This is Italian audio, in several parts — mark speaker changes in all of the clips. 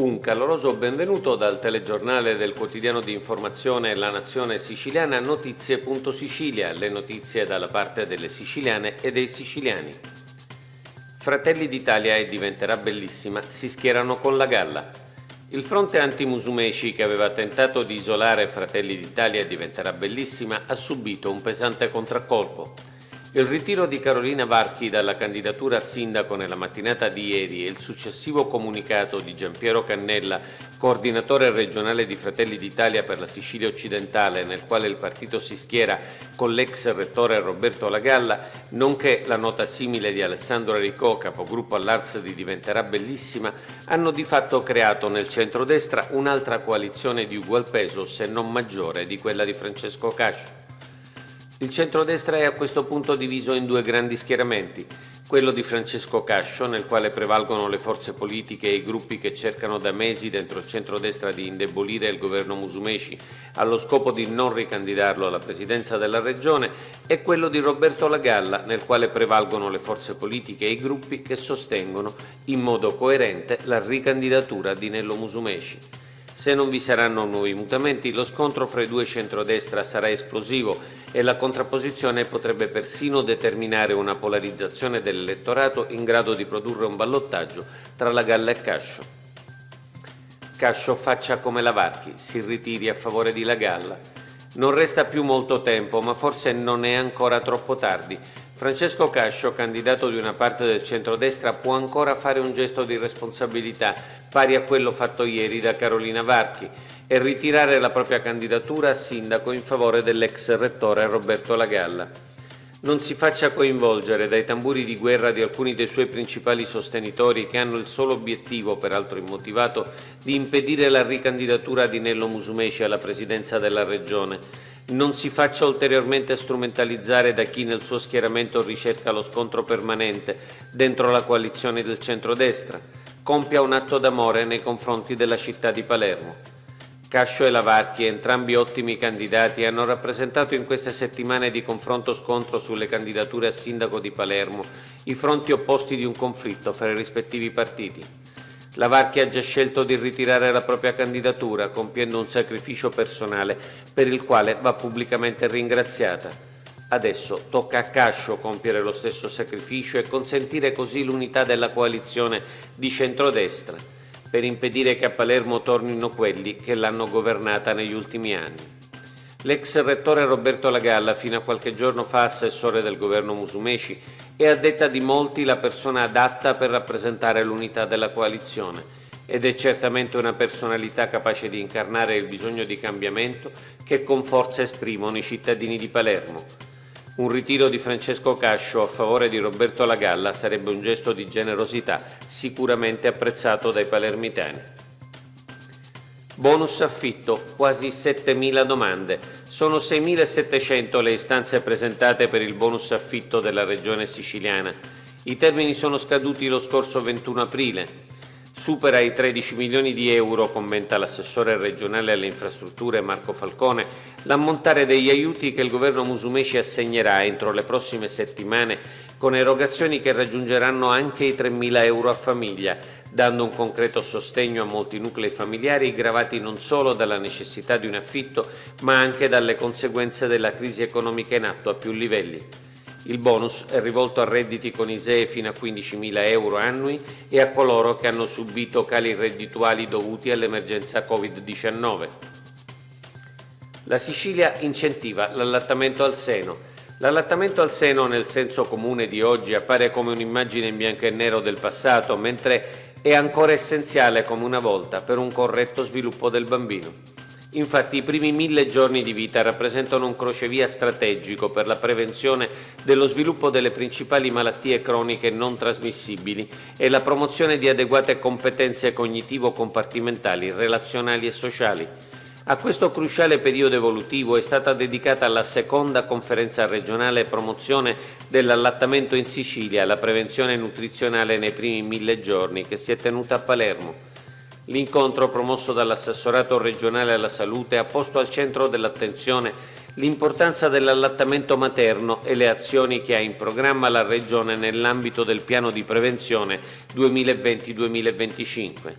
Speaker 1: Un caloroso benvenuto dal telegiornale del quotidiano di informazione La Nazione Siciliana, Notizie.Sicilia, le notizie dalla parte delle siciliane e dei siciliani. Fratelli d'Italia e diventerà bellissima si schierano con la Galla. Il fronte anti-Musumeci, che aveva tentato di isolare Fratelli d'Italia e diventerà bellissima, ha subito un pesante contraccolpo. Il ritiro di Carolina Varchi dalla candidatura a sindaco nella mattinata di ieri e il successivo comunicato di Giampiero Cannella, coordinatore regionale di Fratelli d'Italia per la Sicilia occidentale, nel quale il partito si schiera con l'ex rettore Roberto La Galla, nonché la nota simile di Alessandro Aricò, capogruppo all'Arts di Diventerà Bellissima, hanno di fatto creato nel centrodestra un'altra coalizione di ugual peso, se non maggiore, di quella di Francesco Cascio. Il centrodestra è a questo punto diviso in due grandi schieramenti, quello di Francesco Cascio, nel quale prevalgono le forze politiche e i gruppi che cercano da mesi dentro il centrodestra di indebolire il governo Musumeci allo scopo di non ricandidarlo alla presidenza della regione, e quello di Roberto La Galla, nel quale prevalgono le forze politiche e i gruppi che sostengono in modo coerente la ricandidatura di Nello Musumeci. Se non vi saranno nuovi mutamenti, lo scontro fra i due centrodestra sarà esplosivo e la contrapposizione potrebbe persino determinare una polarizzazione dell'elettorato in grado di produrre un ballottaggio tra La Galla e Cascio. Cascio faccia come la Varchi, si ritiri a favore di La Galla. Non resta più molto tempo, ma forse non è ancora troppo tardi. Francesco Cascio, candidato di una parte del centrodestra, può ancora fare un gesto di responsabilità, pari a quello fatto ieri da Carolina Varchi, e ritirare la propria candidatura a sindaco in favore dell'ex rettore Roberto La Galla. Non si faccia coinvolgere dai tamburi di guerra di alcuni dei suoi principali sostenitori, che hanno il solo obiettivo, peraltro immotivato, di impedire la ricandidatura di Nello Musumeci alla presidenza della regione. Non si faccia ulteriormente strumentalizzare da chi nel suo schieramento ricerca lo scontro permanente dentro la coalizione del centrodestra. Compia un atto d'amore nei confronti della città di Palermo. Cascio e La Varchi, entrambi ottimi candidati, hanno rappresentato in queste settimane di confronto-scontro sulle candidature a sindaco di Palermo i fronti opposti di un conflitto fra i rispettivi partiti. La Varchi ha già scelto di ritirare la propria candidatura, compiendo un sacrificio personale per il quale va pubblicamente ringraziata. Adesso tocca a Cascio compiere lo stesso sacrificio e consentire così l'unità della coalizione di centrodestra, per impedire che a Palermo tornino quelli che l'hanno governata negli ultimi anni. L'ex rettore Roberto La Galla, fino a qualche giorno fa assessore del governo Musumeci, è a detta di molti la persona adatta per rappresentare l'unità della coalizione ed è certamente una personalità capace di incarnare il bisogno di cambiamento che con forza esprimono i cittadini di Palermo. Un ritiro di Francesco Cascio a favore di Roberto La Galla sarebbe un gesto di generosità sicuramente apprezzato dai palermitani. Bonus affitto, quasi 7.000 domande. Sono 6.700 le istanze presentate per il bonus affitto della regione siciliana. I termini sono scaduti lo scorso 21 aprile. Supera i 13 milioni di euro, commenta l'assessore regionale alle infrastrutture Marco Falcone, l'ammontare degli aiuti che il governo Musumeci assegnerà entro le prossime settimane, con erogazioni che raggiungeranno anche i 3.000 euro a famiglia, dando un concreto sostegno a molti nuclei familiari gravati non solo dalla necessità di un affitto, ma anche dalle conseguenze della crisi economica in atto a più livelli. Il bonus è rivolto a redditi con ISEE fino a 15.000 euro annui e a coloro che hanno subito cali reddituali dovuti all'emergenza Covid-19. La Sicilia incentiva l'allattamento al seno. L'allattamento al seno nel senso comune di oggi appare come un'immagine in bianco e nero del passato, mentre è ancora essenziale come una volta per un corretto sviluppo del bambino. Infatti i primi 1000 giorni di vita rappresentano un crocevia strategico per la prevenzione dello sviluppo delle principali malattie croniche non trasmissibili e la promozione di adeguate competenze cognitivo-compartimentali, relazionali e sociali. A questo cruciale periodo evolutivo è stata dedicata la seconda conferenza regionale promozione dell'allattamento in Sicilia, la prevenzione nutrizionale nei primi 1000 giorni, che si è tenuta a Palermo. L'incontro, promosso dall'assessorato regionale alla salute, ha posto al centro dell'attenzione l'importanza dell'allattamento materno e le azioni che ha in programma la Regione nell'ambito del piano di prevenzione 2020-2025.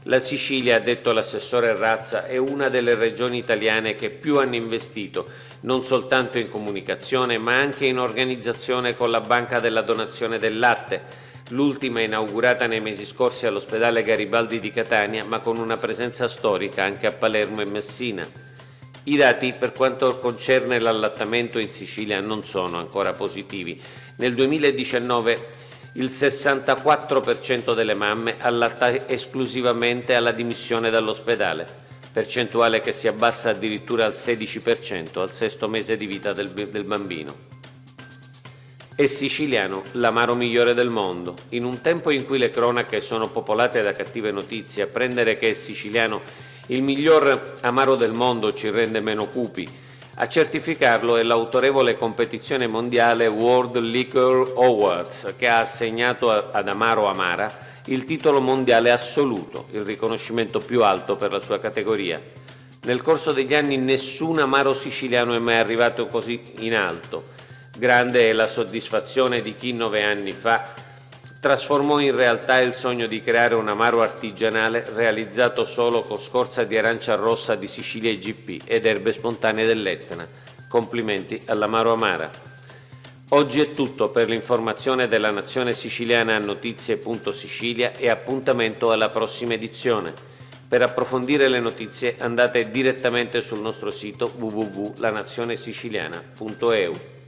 Speaker 1: La Sicilia, ha detto l'assessore Razza, è una delle regioni italiane che più hanno investito, non soltanto in comunicazione, ma anche in organizzazione con la Banca della Donazione del Latte, l'ultima inaugurata nei mesi scorsi all'ospedale Garibaldi di Catania, ma con una presenza storica anche a Palermo e Messina. I dati per quanto concerne l'allattamento in Sicilia non sono ancora positivi. Nel 2019 il 64% delle mamme allatta esclusivamente alla dimissione dall'ospedale, percentuale che si abbassa addirittura al 16% al sesto mese di vita del bambino. È siciliano l'amaro migliore del mondo. In un tempo in cui le cronache sono popolate da cattive notizie, apprendere che è siciliano il miglior amaro del mondo ci rende meno cupi. A certificarlo è l'autorevole competizione mondiale World Liquor Awards, che ha assegnato ad Amaro Amara il titolo mondiale assoluto, il riconoscimento più alto per la sua categoria. Nel corso degli anni nessun amaro siciliano è mai arrivato così in alto. Grande è la soddisfazione di chi 9 anni fa trasformò in realtà il sogno di creare un amaro artigianale realizzato solo con scorza di arancia rossa di Sicilia IGP ed erbe spontanee dell'Etna. Complimenti all'Amaro Amara. Oggi è tutto per l'informazione della Nazione Siciliana a notizie.sicilia e appuntamento alla prossima edizione. Per approfondire le notizie andate direttamente sul nostro sito www.lanazionesiciliana.eu.